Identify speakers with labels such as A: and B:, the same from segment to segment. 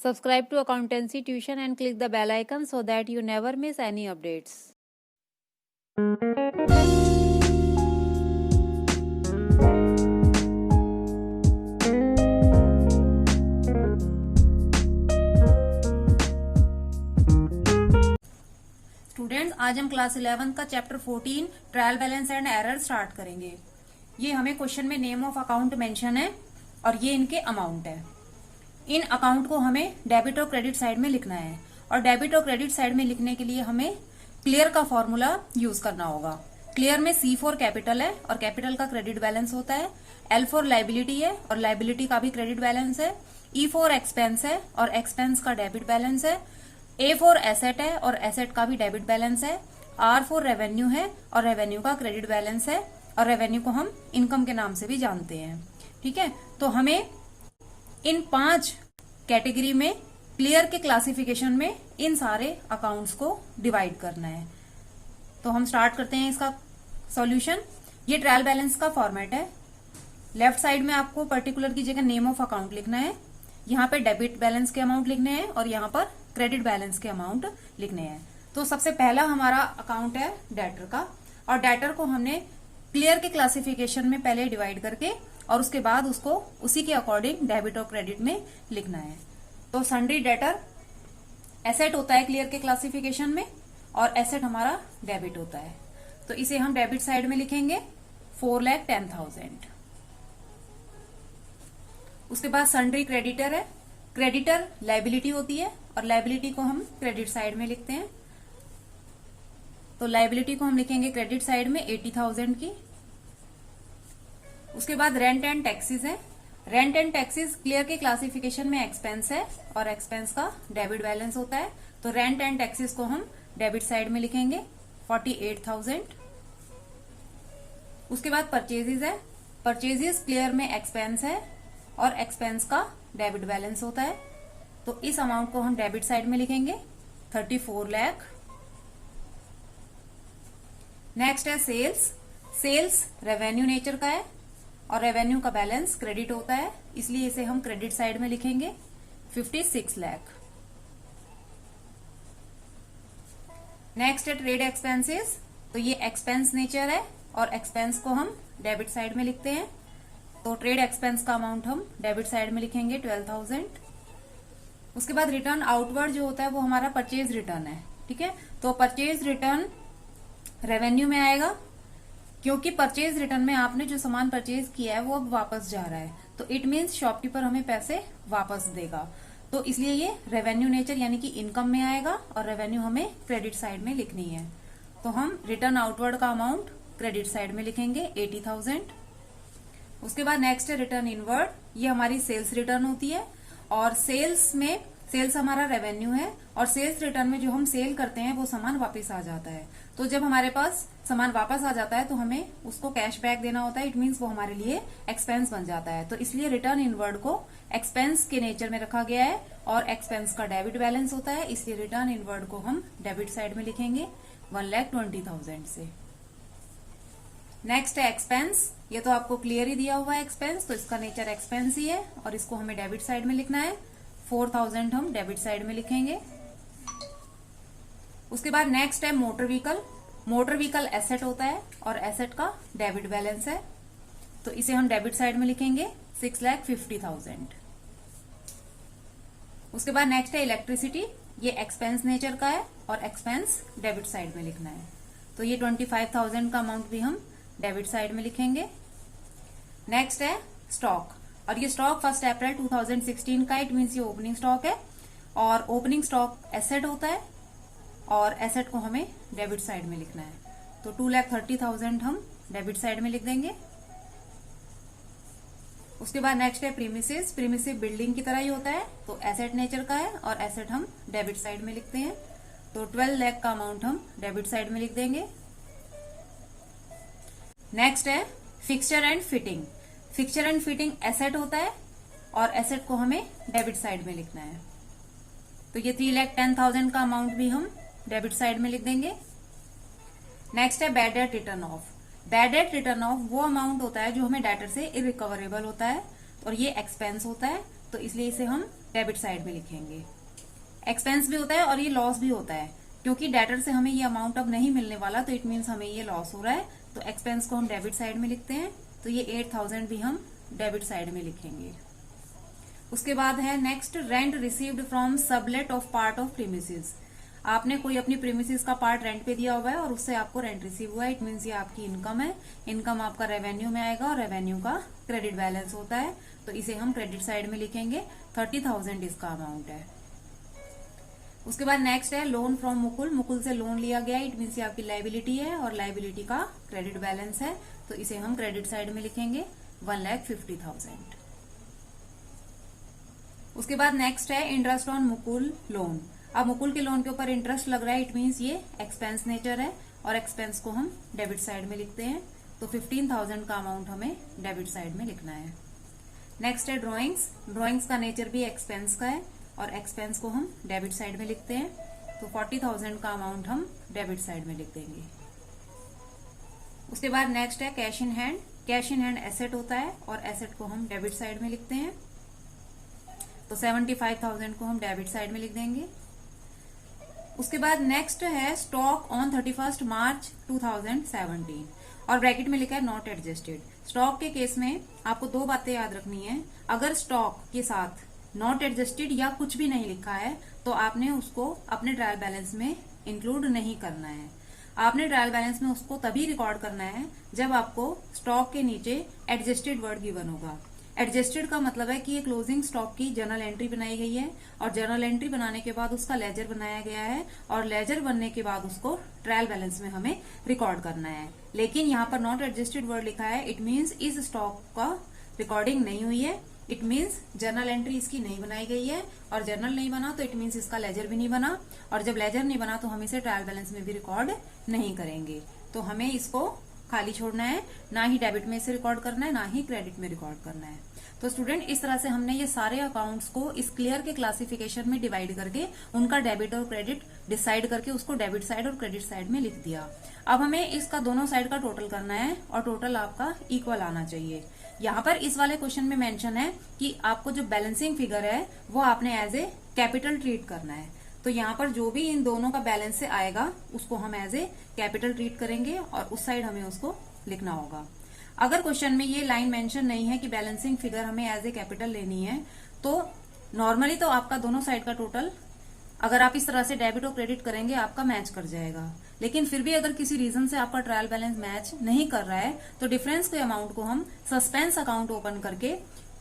A: Subscribe to Accountancy Tuition and click the bell icon so that you never miss any updates.
B: Students, आज हम class 11 का chapter 14 trial balance and error start करेंगे। ये हमें question में name of account mention है और ये इनके अमाउंट है। इन अकाउंट को हमें डेबिट और क्रेडिट साइड में लिखना है और डेबिट और क्रेडिट साइड में लिखने के लिए हमें क्लियर का फॉर्मूला यूज करना होगा। क्लियर में C फॉर कैपिटल है और कैपिटल का क्रेडिट बैलेंस होता है, L फॉर लाइबिलिटी है और लाइबिलिटी का भी क्रेडिट बैलेंस है, E फॉर एक्सपेंस है और एक्सपेंस का डेबिट बैलेंस है, A फॉर एसेट है और एसेट का भी डेबिट बैलेंस है, R फॉर रेवेन्यू है और रेवेन्यू का क्रेडिट बैलेंस है और रेवेन्यू को हम इनकम के नाम से भी जानते हैं। ठीक है, तो हमें इन 5 कैटेगरी में क्लियर के क्लासिफिकेशन में इन सारे अकाउंट्स को डिवाइड करना है। तो हम स्टार्ट करते हैं इसका सॉल्यूशन। ये ट्रायल बैलेंस का फॉर्मेट है। लेफ्ट साइड में आपको पर्टिकुलर की जगह नेम ऑफ अकाउंट लिखना है, यहाँ पे डेबिट बैलेंस के अमाउंट लिखने हैं और यहाँ पर क्रेडिट बैलेंस के अमाउंट लिखने हैं। तो सबसे पहला हमारा अकाउंट है डेटर का और डेटर को हमने क्लियर के क्लासिफिकेशन में पहले डिवाइड करके और उसके बाद उसको उसी के अकॉर्डिंग डेबिट और क्रेडिट में लिखना है। तो सन्ड्री डेटर एसेट होता है क्लियर के क्लासिफिकेशन में और एसेट हमारा डेबिट होता है, तो इसे हम डेबिट साइड में लिखेंगे 4,10,000। उसके बाद सन्ड्री क्रेडिटर है। क्रेडिटर लाइबिलिटी होती है और लाइबिलिटी को हम क्रेडिट साइड में लिखते हैं, तो लाइबिलिटी को हम लिखेंगे क्रेडिट साइड में 80,000 की। उसके बाद रेंट एंड टैक्सेस है। रेंट एंड टैक्सेस क्लियर के क्लासिफिकेशन में एक्सपेंस है और एक्सपेंस का डेबिट बैलेंस होता है, तो रेंट एंड टैक्सेस को हम डेबिट साइड में लिखेंगे 48,000। उसके बाद परचेजेस है। परचेजेस क्लियर में एक्सपेंस है और एक्सपेंस का डेबिट बैलेंस होता है, तो इस अमाउंट को हम डेबिट साइड में लिखेंगे 34 लाख। नेक्स्ट है सेल्स। सेल्स रेवेन्यू नेचर का है और रेवेन्यू का बैलेंस क्रेडिट होता है, इसलिए इसे हम क्रेडिट साइड में लिखेंगे 56 लाख। नेक्स्ट है ट्रेड एक्सपेंसेस। तो ये एक्सपेंस नेचर है और एक्सपेंस को हम डेबिट साइड में लिखते हैं, तो ट्रेड एक्सपेंस का अमाउंट हम डेबिट साइड में लिखेंगे 12,000। उसके बाद रिटर्न आउटवर्ड जो होता है वो हमारा परचेज रिटर्न है। ठीक है, तो परचेज रिटर्न रेवेन्यू में आएगा क्योंकि परचेज रिटर्न में आपने जो सामान परचेज किया है वो अब वापस जा रहा है, तो इट मीन्स शॉपकीपर हमें पैसे वापस देगा, तो इसलिए ये रेवेन्यू नेचर यानी कि इनकम में आएगा और रेवेन्यू हमें क्रेडिट साइड में लिखनी है, तो हम रिटर्न आउटवर्ड का अमाउंट क्रेडिट साइड में लिखेंगे 80,000। उसके बाद नेक्स्ट है रिटर्न इनवर्ड। ये हमारी सेल्स रिटर्न होती है और सेल्स में सेल्स हमारा रेवेन्यू है और सेल्स रिटर्न में जो हम सेल करते हैं वो सामान वापस आ जाता है, तो जब हमारे पास सामान वापस आ जाता है तो हमें उसको कैश बैक देना होता है, इट मीन्स वो हमारे लिए एक्सपेंस बन जाता है, तो इसलिए रिटर्न इनवर्ड को एक्सपेंस के नेचर में रखा गया है और एक्सपेंस का डेबिट बैलेंस होता है, इसलिए रिटर्न इनवर्ड को हम डेबिट साइड में लिखेंगे 1,20,000 से। नेक्स्ट है एक्सपेंस। ये तो आपको क्लियर ही दिया हुआ है एक्सपेंस, तो इसका नेचर एक्सपेंस ही है और इसको हमें डेबिट साइड में लिखना है 4,000 हम डेबिट साइड में लिखेंगे। उसके बाद नेक्स्ट है motor vehicle. Motor vehicle asset होता है और एसेट का डेबिट बैलेंस है, तो इसे हम डेबिट साइड में लिखेंगे 6,50,000। उसके बाद नेक्स्ट है इलेक्ट्रिसिटी। ये एक्सपेंस नेचर का है और एक्सपेंस डेबिट साइड में लिखना है, तो ये 25,000 का अमाउंट भी हम डेबिट साइड में लिखेंगे। नेक्स्ट है स्टॉक और ये स्टॉक 1 अप्रैल 2016 का, इट मीन्स ये ओपनिंग स्टॉक है और ओपनिंग स्टॉक एसेट होता है और एसेट को हमें डेबिट साइड में लिखना है, तो 2,30,000 हम डेबिट साइड में लिख देंगे। उसके बाद नेक्स्ट है प्रीमिसेस। प्रीमिसेस बिल्डिंग की तरह ही होता है, तो एसेट नेचर का है और एसेट हम डेबिट साइड में लिखते हैं, तो 12 लाख का अमाउंट हम डेबिट साइड में लिख देंगे। नेक्स्ट है fixture and fitting. Fixture and fitting asset होता है और एसेट को हमें डेबिट साइड में लिखना है, तो ये 3,10,000 का अमाउंट भी हम डेबिट साइड में लिख देंगे। नेक्स्ट है bad debt return of. Bad debt return of वो अमाउंट होता है जो हमें डेटर से इरिकवरेबल होता है और ये एक्सपेंस होता है, तो इसलिए इसे हम डेबिट साइड में लिखेंगे। एक्सपेंस भी होता है और ये लॉस भी होता है, क्योंकि डेटर से हमें ये अमाउंट अब नहीं मिलने वाला, तो इट मीन्स हमें ये लॉस हो रहा है। तो एक्सपेंस को हम डेबिट साइड में लिखते हैं, तो ये 8000 भी हम डेबिट साइड में लिखेंगे। उसके बाद है next, rent received from sublet of part of premises. आपने कोई अपनी प्रीमिसेस का पार्ट रेंट पे दिया हुआ है और उससे आपको रेंट रिसीव हुआ है, इट मीन्स ये आपकी इनकम है। इनकम आपका रेवेन्यू में आएगा और रेवेन्यू का क्रेडिट बैलेंस होता है, तो इसे हम क्रेडिट साइड में लिखेंगे। 30,000 इसका अमाउंट है। उसके बाद नेक्स्ट है लोन फ्रॉम मुकुल। मुकुल से लोन लिया गया, इट मीन्स ये आपकी लाइबिलिटी है और लाइबिलिटी का क्रेडिट बैलेंस है, तो इसे हम क्रेडिट साइड में लिखेंगे 1,50,000। उसके बाद नेक्स्ट है इंटरेस्ट ऑन मुकुल लोन। अब मुकुल के लोन के ऊपर इंटरेस्ट लग रहा है, इट मीन्स ये एक्सपेंस नेचर है और एक्सपेंस को हम डेबिट साइड में लिखते हैं, तो 15,000 का अमाउंट हमें डेबिट साइड में लिखना है। नेक्स्ट है ड्रॉइंग्स। ड्रॉइंग्स का नेचर भी एक्सपेंस का है और एक्सपेंस को हम डेबिट साइड में लिखते हैं, तो 40,000 का अमाउंट हम डेबिट साइड में लिख देंगे। उसके बाद नेक्स्ट है cash in hand. Cash in hand asset होता है और एसेट को हम डेबिट साइड में लिखते हैं, तो 75,000 को हम डेबिट साइड में लिख देंगे। उसके बाद नेक्स्ट है स्टॉक ऑन 31 मार्च 2017 और ब्रैकेट में लिखा है नॉट एडजस्टेड। स्टॉक के केस में आपको दो बातें याद रखनी है। अगर स्टॉक के साथ नॉट एडजस्टेड या कुछ भी नहीं लिखा है तो आपने उसको अपने ट्रायल बैलेंस में इंक्लूड नहीं करना है। आपने ट्रायल बैलेंस में उसको तभी रिकॉर्ड करना है जब आपको स्टॉक के नीचे एडजस्टेड वर्ड गिवन होगा। एडजस्टेड का मतलब है कि ये क्लोजिंग स्टॉक की जर्नल एंट्री बनाई गई है और जर्नल एंट्री बनाने के बाद उसका लेजर बनाया गया है और लेजर बनने के बाद उसको ट्रायल बैलेंस में हमें रिकॉर्ड करना है। लेकिन यहाँ पर नॉट एडजस्टेड वर्ड लिखा है, इट मीन्स इस स्टॉक का रिकॉर्डिंग नहीं हुई है, इट मीन्स जर्नल एंट्री इसकी नहीं बनाई गई है और जर्नल नहीं बना तो इट मीन्स इसका लेजर भी नहीं बना, और जब लेजर नहीं बना तो हम इसे ट्रायल बैलेंस में भी रिकॉर्ड नहीं करेंगे। तो हमें इसको खाली छोड़ना है, ना ही डेबिट में इसे रिकॉर्ड करना है ना ही क्रेडिट में रिकॉर्ड करना है। तो स्टूडेंट इस तरह से हमने ये सारे अकाउंट्स को इस क्लियर के क्लासिफिकेशन में डिवाइड करके उनका डेबिट और क्रेडिट डिसाइड करके उसको डेबिट साइड और क्रेडिट साइड में लिख दिया। अब हमें इसका दोनों साइड का टोटल करना है और टोटल आपका इक्वल आना चाहिए। यहाँ पर इस वाले क्वेश्चन में मेंशन है कि आपको जो बैलेंसिंग फिगर है वो आपने एज ए कैपिटल ट्रीट करना है, तो यहाँ पर जो भी इन दोनों का बैलेंस से आएगा उसको हम एज ए कैपिटल ट्रीट करेंगे और उस साइड हमें उसको लिखना होगा। अगर क्वेश्चन में ये लाइन मेंशन नहीं है कि बैलेंसिंग फिगर हमें एज ए कैपिटल लेनी है, तो नॉर्मली तो आपका दोनों साइड का टोटल अगर आप इस तरह से डेबिट और क्रेडिट करेंगे आपका मैच कर जाएगा। लेकिन फिर भी अगर किसी रीजन से आपका ट्रायल बैलेंस मैच नहीं कर रहा है तो डिफरेंस के अमाउंट को हम सस्पेंस अकाउंट ओपन करके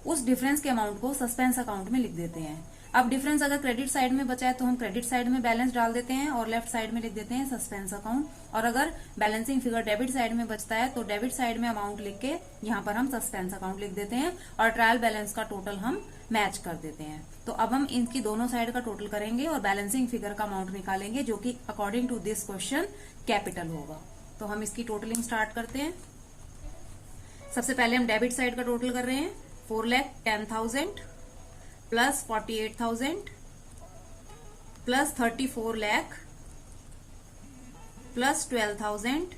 B: उस डिफरेंस के अमाउंट को सस्पेंस अकाउंट में लिख देते हैं। अब डिफरेंस अगर क्रेडिट साइड में बचा है तो हम क्रेडिट साइड में बैलेंस डाल देते हैं और लेफ्ट साइड में लिख देते हैं सस्पेंस अकाउंट, और अगर बैलेंसिंग फिगर डेबिट साइड में बचता है तो डेबिट साइड में अमाउंट लिख के यहाँ पर हम सस्पेंस अकाउंट लिख देते हैं और ट्रायल बैलेंस का टोटल हम मैच कर देते हैं। तो अब हम इनकी दोनों साइड का टोटल करेंगे और बैलेंसिंग फिगर का अमाउंट निकालेंगे जो कि according to this question capital होगा। तो हम इसकी टोटलिंग स्टार्ट करते हैं। सबसे पहले हम डेबिट साइड का टोटल कर रहे हैं, 4,10,000 plus 48,000 plus 34 lakh plus 12,000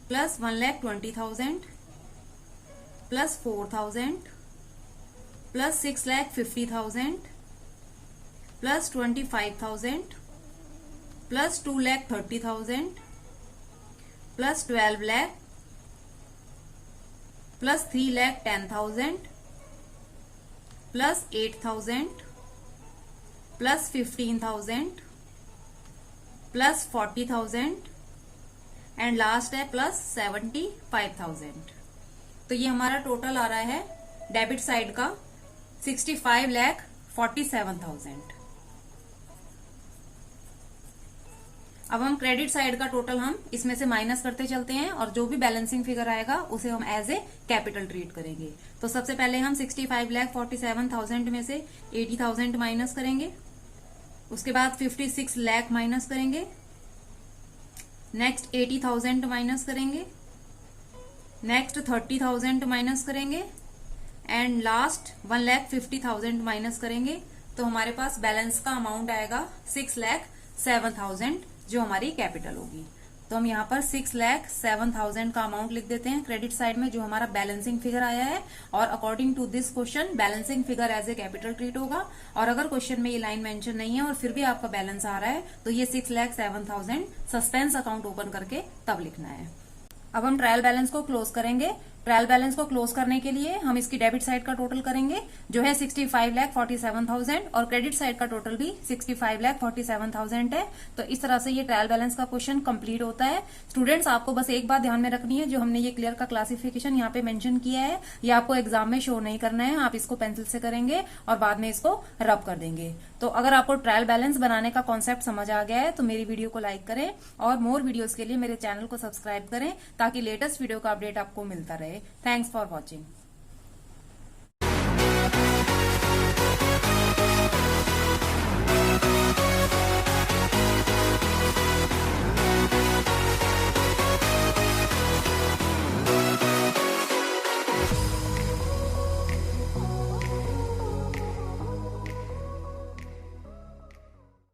B: plus 1,20,000 plus 4,000 plus 6,50,000 plus 25,000 plus 2,30,000 plus 12 lakh plus 3,10,000 plus 8,000 plus 15,000 plus 40,000 and last है प्लस 75,000। तो ये हमारा टोटल आ रहा है डेबिट साइड का 65,47,000। अब हम क्रेडिट साइड का टोटल हम इसमें से माइनस करते चलते हैं और जो भी बैलेंसिंग फिगर आएगा उसे हम एज ए कैपिटल ट्रीट करेंगे। तो सबसे पहले हम 65,47,000 में से 80,000 माइनस करेंगे, उसके बाद 56 लाख माइनस करेंगे, नेक्स्ट 80,000 माइनस करेंगे, नेक्स्ट 30,000 माइनस करेंगे एंड लास्ट 1,50,000 माइनस करेंगे। तो हमारे पास बैलेंस का अमाउंट आएगा 6,07,000 जो हमारी कैपिटल होगी। तो हम यहाँ पर 6,07,000 का अमाउंट लिख देते हैं क्रेडिट साइड में, जो हमारा बैलेंसिंग फिगर आया है। और according to this question balancing figure as a capital treat होगा। और अगर क्वेश्चन में ये लाइन मेंशन नहीं है और फिर भी आपका बैलेंस आ रहा है तो ये 6,07,000 सस्पेंस अकाउंट ओपन करके तब लिखना है। अब हम ट्रायल बैलेंस को क्लोज करेंगे। ट्रायल बैलेंस को क्लोज करने के लिए हम इसकी डेबिट साइड का टोटल करेंगे जो है 65,47,000 और क्रेडिट साइड का टोटल भी 65,47,000 है। तो इस तरह से ये ट्रायल बैलेंस का क्वेश्चन कंप्लीट होता है। स्टूडेंट्स, आपको बस एक बात ध्यान में रखनी है, जो हमने ये क्लियर का क्लासिफिकेशन यहाँ पे मेंशन किया है ये आपको एग्जाम में शो नहीं करना है। आप इसको पेंसिल से करेंगे और बाद में इसको रब कर देंगे। तो अगर आपको ट्रायल बैलेंस बनाने का कॉन्सेप्ट समझ आ गया है तो मेरी वीडियो को लाइक करें और मोर वीडियोस के लिए मेरे चैनल को सब्सक्राइब करें ताकि लेटेस्ट वीडियो का अपडेट आपको मिलता रहे। Thanks for watching.